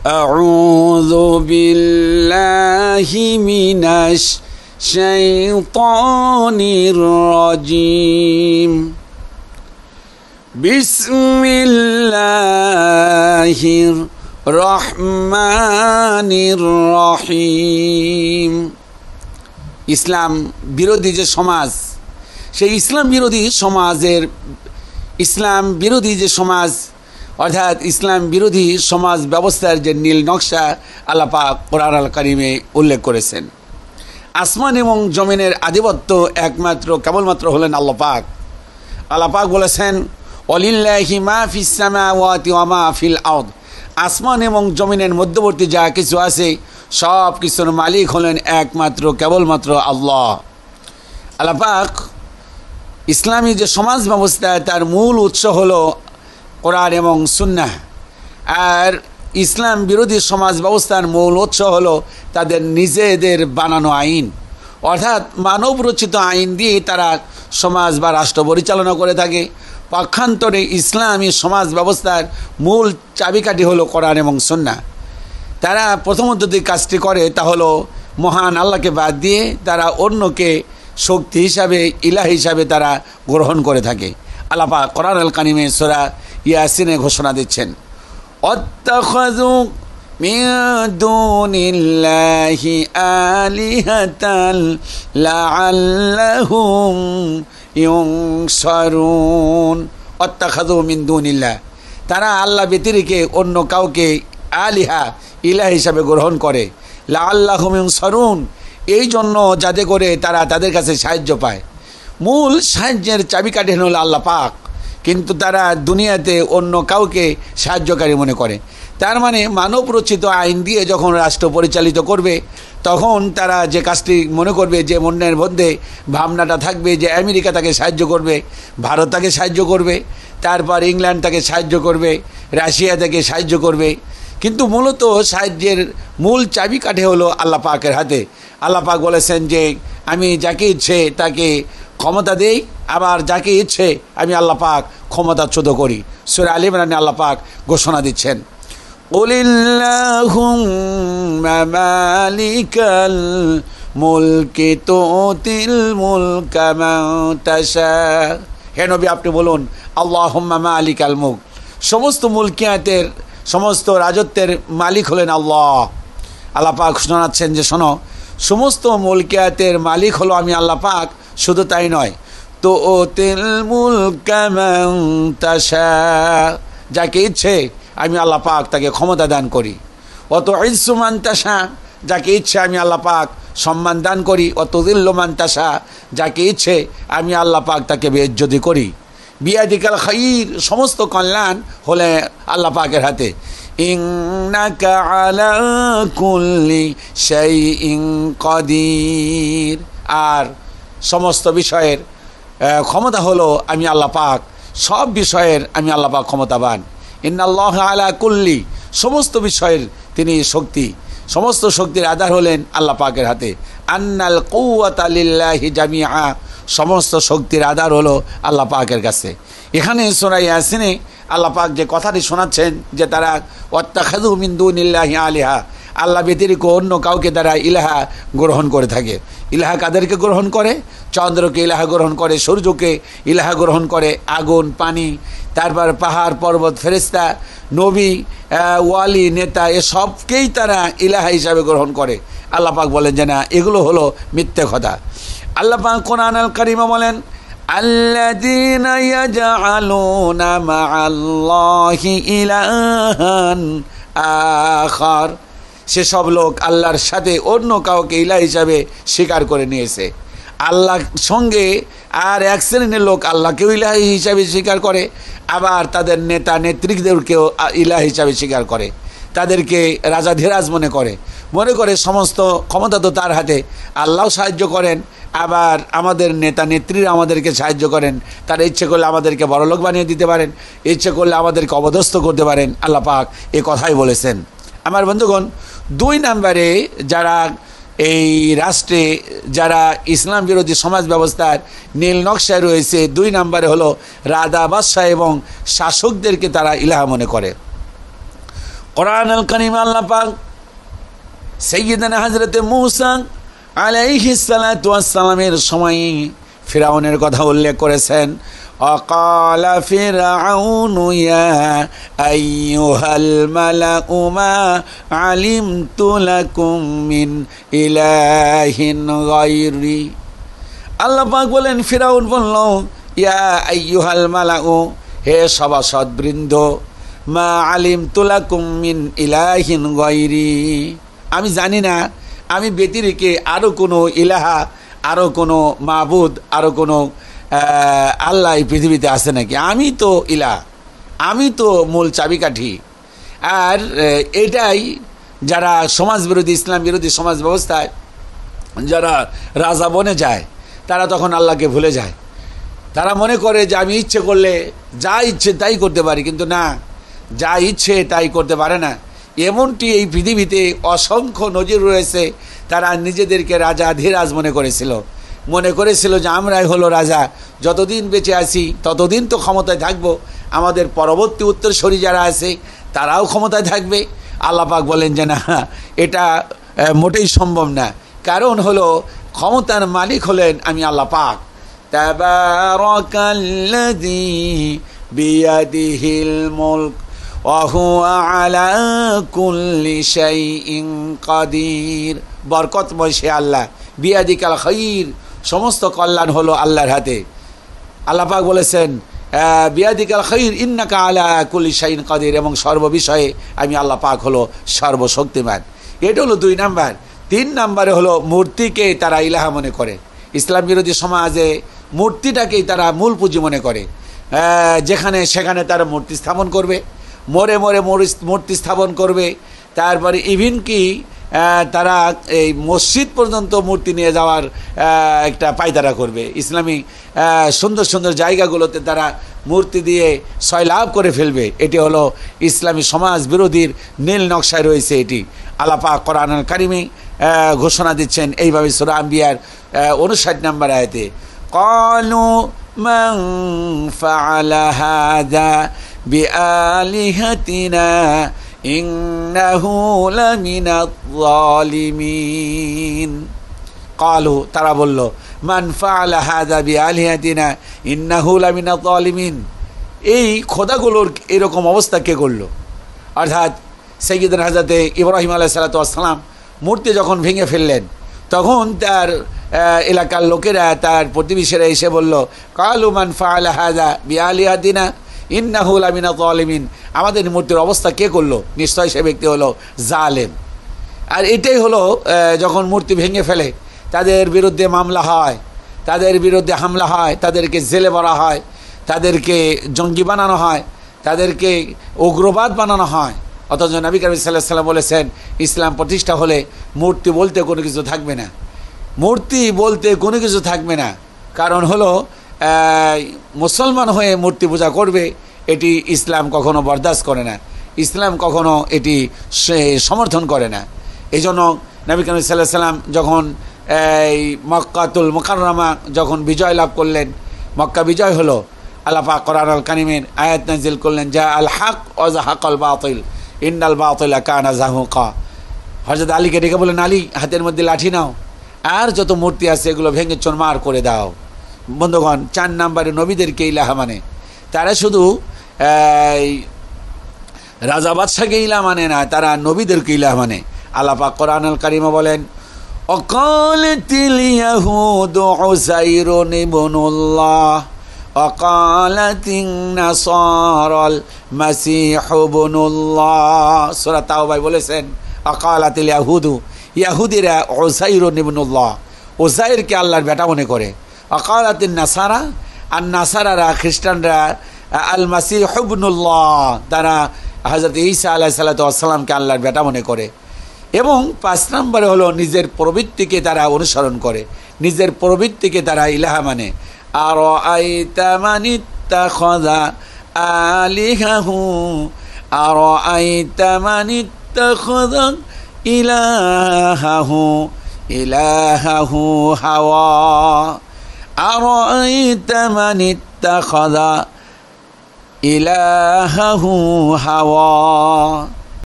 আউযু বিল্লাহি মিনাশ শাইতানির রাজিম। বিসমিল্লাহির রহমানির রহিম। ইসলাম বিরোধী যে সমাজ, সেই ইসলাম বিরোধী যে সমাজ অর্থাৎ ইসলাম বিরোধী সমাজ ব্যবস্থার যে নীল নকশা আল্লাহ পাক কোরআন আল কারিমে উল্লেখ করেছেন। আসমান এবং জমিনের আধিপত্য কেবলমাত্র হলেন আল্লাহ পাক। আল্লাহ পাক বলেছেন, ওয়ালিল্লাহি মা ফিস সামাওয়াতি ওয়া মা ফিল আরদ। আসমান এবং জমিনের মধ্যবর্তী যা কিছু আছে সব কিছুর মালিক হলেন কেবলমাত্র আল্লাহ। আল্লাহ পাক ইসলামী যে সমাজ ব্যবস্থা তার মূল উৎস হলো কোরআন এবং সুন্নাহ, আর ইসলাম বিরোধী সমাজ ব্যবস্থার মূল উৎস হলো তাদের নিজেদের বানানো আইন, অর্থাৎ মানব রচিত আইন দিয়ে তারা সমাজ বা রাষ্ট্র পরিচালনা করে থাকে। পক্ষান্তরে ইসলামী সমাজ ব্যবস্থার মূল চাবিকাঠি হলো কোরআন এবং সুন্নাহ। তারা প্রথমত যে কাজটি করে তা হলো মহান আল্লাহকে বাদ দিয়ে তারা অন্যকে শক্তি হিসাবে, ইলাহ হিসাবে তারা গ্রহণ করে থাকে। আল্লাহ পাক কোরআন আল কারিমে সূরা ইয়াসিনে ঘোষণা দিচ্ছেন, অত্তাখাযু মিন দুনিল্লাহি আলিহাতান লাআল্লাহুম ইউনসারুন। অত্তাখাযু মিন দুনিল্লাহ, তারা আল্লাহ ব্যতিরেকে অন্য কাউকে ইলাহ হিসাবে গ্রহণ করে। লাআল্লাহুম ইউনসারুন, এই জন্য যাতে করে তারা তাদের কাছে সাহায্য পায়। মূল সাহায্যের চাবিকাঠি হল আল্লাহ পাক, কিন্তু তারা দুনিয়াতে অন্য কাউকে সাহায্যকারী মনে করে। তার মানে মানব রচিত আইন দিয়ে যখন রাষ্ট্র পরিচালিত করবে তখন তারা যে কাজটি মনে করবে, যে মনের মধ্যে ভাবনাটা থাকবে যে আমেরিকা তাকে সাহায্য করবে, ভারত তাকে সাহায্য করবে, তারপর ইংল্যান্ড তাকে সাহায্য করবে, রাশিয়া তাকে সাহায্য করবে। কিন্তু মূলত সাহায্যের মূল চাবিকাঠি হলো আল্লাহ পাকের হাতে। আল্লাহ পাক বলেছেন যে আমি যাকে ইচ্ছে তাকে ক্ষমতা দেই, আবার যাকে ইচ্ছে আমি আল্লাহ পাক ক্ষমতাচ্যুত করি। সূরা আলে ইমরানে আল্লাহ পাক ঘোষণা দিচ্ছেন, কুলিল্লাহুম্মা মালিকাল মুলকি তুতিল মুলকা মান তাশা। হে নবী, আপনি বলুন আল্লাহুম্মা মালিকাল মুলক। সমস্ত মুলকিয়াতের, সমস্ত রাজত্বের মালিক হলেন আল্লাহ। আল্লাহ পাক শোনাচ্ছেন যে শোনো, সমস্ত মুলকিয়াতের মালিক হলো আমি আল্লাহ পাক। শুধু তাই নয়, তো তিল মুলকা মান তাশা, যাকে ইচ্ছে আমি আল্লাহ পাক তাকে ক্ষমতা দান করি। অত ইজ্জু মান তাশা, যাকে ইচ্ছে আমি আল্লাহ পাক সম্মান দান করি। অত যিল্লু মান তাশা, যাকে ইচ্ছে আমি আল্লাহ পাক তাকে বেইজ্জতি করি। বিয়াদিকাল খাইর, সমস্ত কল্যাণ হলে আল্লাহ পাকের হাতে। ইন্নাকা আলা কুল্লি শাইইন কাদির, আর সমস্ত বিষয়ের ক্ষমতা হলো আমি আল্লাহ পাক, সব বিষয়ের আমি আল্লাহ পাক ক্ষমতাবান। ইন্নাল্লাহ আলা কুল্লি, সমস্ত বিষয়ের তিনি শক্তি, সমস্ত শক্তির আধার হলেন আল্লাহ পাকের হাতে। আন্নাল কুওয়াতা লিল্লাহি জামিআ, সমস্ত শক্তির আধার হলো আল্লাহ পাকের কাছে। এখানে সূরা ইয়াসিনে আল্লাহ পাক যে কথাটি শোনাচ্ছেন যে তারা ওয়াত্তাখাযু মিন দুনিল্লাহি আলিহা, আল্লাহ ব্যতিরেকে অন্য কাউকে তারা ইলাহা গ্রহণ করে থাকে। ইলাহা কাদেরকে গ্রহণ করে? চন্দ্রকে ইলাহা গ্রহণ করে, সূর্যকে ইলাহা গ্রহণ করে, আগুন, পানি, তারপর পাহাড়, পর্বত, ফেরেশতা, নবী, ওয়ালি, নেতা, এসবকেই তারা ইলাহা হিসাবে গ্রহণ করে। আল্লাহ পাক বলেন যে না, এগুলো হলো মিথ্যে কথা। আল্লাহ পাক কোরআন আল কারিমে বলেন, আল্লাযীনা ইয়াজআলুনা মা'আল্লাহি ইলাহান আখার, সেসব লোক আল্লাহর সাথে অন্য কাউকে ইলাহ হিসাবে স্বীকার করে নিয়েছে। আল্লাহর সঙ্গে আর এক শ্রেণীর লোক আল্লাহকেও ইলাহ হিসাবে স্বীকার করে, আবার তাদের নেতা নেত্রীদেরকেও ইলাহ হিসাবে স্বীকার করে, তাদেরকে রাজাধিরাজ মনে করে সমস্ত ক্ষমতা তো তার হাতে। আল্লাহ সাহায্য করেন, আবার আমাদের নেতা নেত্রীরা আমাদেরকে সাহায্য করেন। তারা ইচ্ছে করলে আমাদেরকে বড়লোক বানিয়ে দিতে পারেন, ইচ্ছে করলে আমাদেরকে অপদস্থ করতে পারেন। আল্লাহ পাক এ কথাই বলেছেন। আমার বন্ধুগণ, 2 নম্বরে যারা এই রাষ্ট্রে যারা ইসলাম বিরোধী সমাজ ব্যবস্থার নীল নকশায় রয়েছে, 2 নম্বরে হলো রাজা, বাদশাহ এবং শাসকদেরকে তারা ইলাহা মনে করে। কোরআন আল কারীম আল্লাহ পাক সাইয়্যিদানা হযরতে মূসা আলাইহিস সালাতু ওয়াস সালামের সময় ফিরআউনের কথা উল্লেখ করেছেন। وقال فرعون يا أيها الملأ ما علمت لكم من إله غيري। আল্লাহ পাক বলেন, ফিরআউন বলল, ইয়া আইয়ুহাল মালাউ, হে সভাসদবৃন্দ, মা আলিমতু লাকুম মিন ইলাহিন গায়রি, আমি জানি না আমি ব্যতিরেকে আরো কোনো ইলাহা, আরো কোনো মাবুদ, আরো কোনো আল্লাহ এই পৃথিবীতে আছে নাকি। আমি তো ইলাহ, আমি তো মূল চাবিকাঠি। আর এটাই যারা সমাজ বিরোধী, ইসলাম বিরোধী সমাজ ব্যবস্থায় যারা রাজা বনে যায়, তারা তখন আল্লাহকে ভুলে যায়। তারা মনে করে যে আমি ইচ্ছে করলে যা ইচ্ছে তাই করতে পারি, কিন্তু না, যা ইচ্ছে তাই করতে পারে না। এমনটি এই পৃথিবীতে অসংখ্য নজির রয়েছে। তারা নিজেদেরকে রাজা ধীরাজ মনে করেছিল যে আমরাই হলো রাজা, যতদিন বেঁচে আছি ততদিন তো ক্ষমতায় থাকবো, আমাদের পরবর্তী উত্তরসূরি যারা আছে তারাও ক্ষমতায় থাকবে। আল্লাহ পাক বলেন যে না, এটা মোটেই সম্ভব না। কারণ হলো ক্ষমতার মালিক হলেন আমি আল্লাহ পাক। তাবারাকাল্লাযী বিয়াদিহিল মুলক ওয়া হুয়া আলা কুল্লি শাইইন কাদির। বরকতময় সে আল্লাহ, বিয়াদিকাল খায়র, সমস্ত কল্যাণ হলো আল্লাহর হাতে। আল্লাহ পাক বলেছেন বিয়াদিকাল খায়র ইন্নাকা আলা কুল্লি শাইইন কাদির, এবং সর্ববিষয়ে আমি আল্লাহ পাক হলো সর্বশক্তিমান। এটা হলো 2 নাম্বার। 3 নাম্বারে হলো মূর্তিকে তারা ইলাহা মনে করে। ইসলাম বিরোধী সমাজে মূর্তিটাকেই তারা মূল পুঁজি মনে করে। যেখানে সেখানে তারা মূর্তি স্থাপন করবে, মরে মূর্তি স্থাপন করবে। তারপরে ইভিন কি তারা এই মসজিদ পর্যন্ত মূর্তি নিয়ে যাওয়ার একটা পায়তারা করবে। ইসলামী সুন্দর সুন্দর জায়গাগুলোতে তারা মূর্তি দিয়ে সয়লাভ করে ফেলবে। এটি হলো ইসলামী সমাজ বিরোধীর নীল নকশায় রয়েছে। এটি আল্লাহ পাক কোরআনুল কারীমে ঘোষণা দিচ্ছেন এইভাবে সূরা আম্বিয়ার 59 নম্বর আয়াতে, ক্বালু মান ফাআলা হাযা বিআলিহাতিনা ইন্নাহু লামিনাজ যালিমিন। ক্বালু, তারা বলল, মান ফাআলা হাযা বিআলিহাতিনা ইন্নাহু লামিনাজ যালিমিন, এই খোদাগুলোর এরকম অবস্থা কে করলো? অর্থাৎ সাইয়্যিদুনা হযরতে ইব্রাহিম আলাইহিস সালাতু ওয়াস সালাম মূর্তি যখন ভেঙে ফেললেন, তখন তার এলাকার লোকেরা, তার প্রতিবেশীরা এসে বলল, ক্বালু মান ফাআলা হাযা বিআলিহাতিনা ইন্নাহু লামিনাজ যালিমিন, আমাদের মূর্তির অবস্থা কে করলো? নিশ্চয় সে ব্যক্তি হলো জালেম। আর এটাই হলো যখন মূর্তি ভেঙে ফেলে তাদের বিরুদ্ধে মামলা হয়, তাদের বিরুদ্ধে হামলা হয়, তাদেরকে জেলে ভরা হয়, তাদেরকে জঙ্গি বানানো হয়, তাদেরকে উগ্রবাদ বানানো হয়। অথচ নবী করিম সাল্লাল্লাহু আলাইহি ওয়াসাল্লাম বলেছেন, ইসলাম প্রতিষ্ঠা হলে মূর্তি বলতে কোনো কিছু থাকবে না, মূর্তি বলতে কোনো কিছু থাকবে না। কারণ হলো মুসলমান হয়ে মূর্তি পূজা করবে, এটি ইসলাম কখনো বরদাস্ত করে না, ইসলাম কখনো এটি সমর্থন করে না। এই জন্য নবী করিম সাল্লাল্লাহু আলাইহি ওয়াসাল্লাম যখন মক্কাতুল মুকাররমা যখন বিজয় লাভ করলেন, মক্কা বিজয় হলো, আল্লাহ পাক কোরআনুল কারীমের আয়াত নাযিল করলেন, জা আল হক ওয়া যাহাকাল বাতিল ইন্নাল বাতিলা কানা যাহুকা। হযরত আলীকে ডেকে বলেন, আলী, হাতের মধ্যে লাঠি নাও, আর যত মূর্তি আছে এগুলো ভেঙে চুরমার করে দাও। বন্ধুগণ, 4 নম্বরে নবীদেরকে ইলাহা মানে, তারা শুধু রাজা বাদশাকে ইলাহা মানে না, তারা নবীদেরকে ইলাহা মানে। আল্লাহ পাক কোরআনুল কারীমে বলেন, ওয়াকালাতিল ইয়াহুদু উযাইরুন ইবনুল্লাহ ওয়াকালাতিন নাসারাল মাসীহু ইবনুল্লাহ। সূরা তাওবায় বলেছেন, ওয়াকালাতিল ইয়াহুদু, ইয়াহুদিরা উযাইরুন ইবনুল্লাহ, উযাইরকে আল্লাহর বেটা মনে করে। ওয়াকালাতিন নাসারা, আর নাসারারা, খ্রিস্টানরা আল মাসীহু ইবনুল্লাহ, তারা হযরত ঈসা আলাইহিস সালাতু ওয়াস সালামকে আল্লাহর বেটা মনে করে। এবং 5 নম্বরে হলো নিজের প্রবৃত্তিকে তারা অনুসরণ করে, নিজের প্রবৃত্তিকে তারা ইলাহা মানে। আরাআইতা মানিত্তাখাযা আলিহাহু আরাআইতা মানিত্তাখাযা ইলাহাহু হাওয়া আরাআইতা মানিত্তাখাযা ইলাহাহু হাওয়া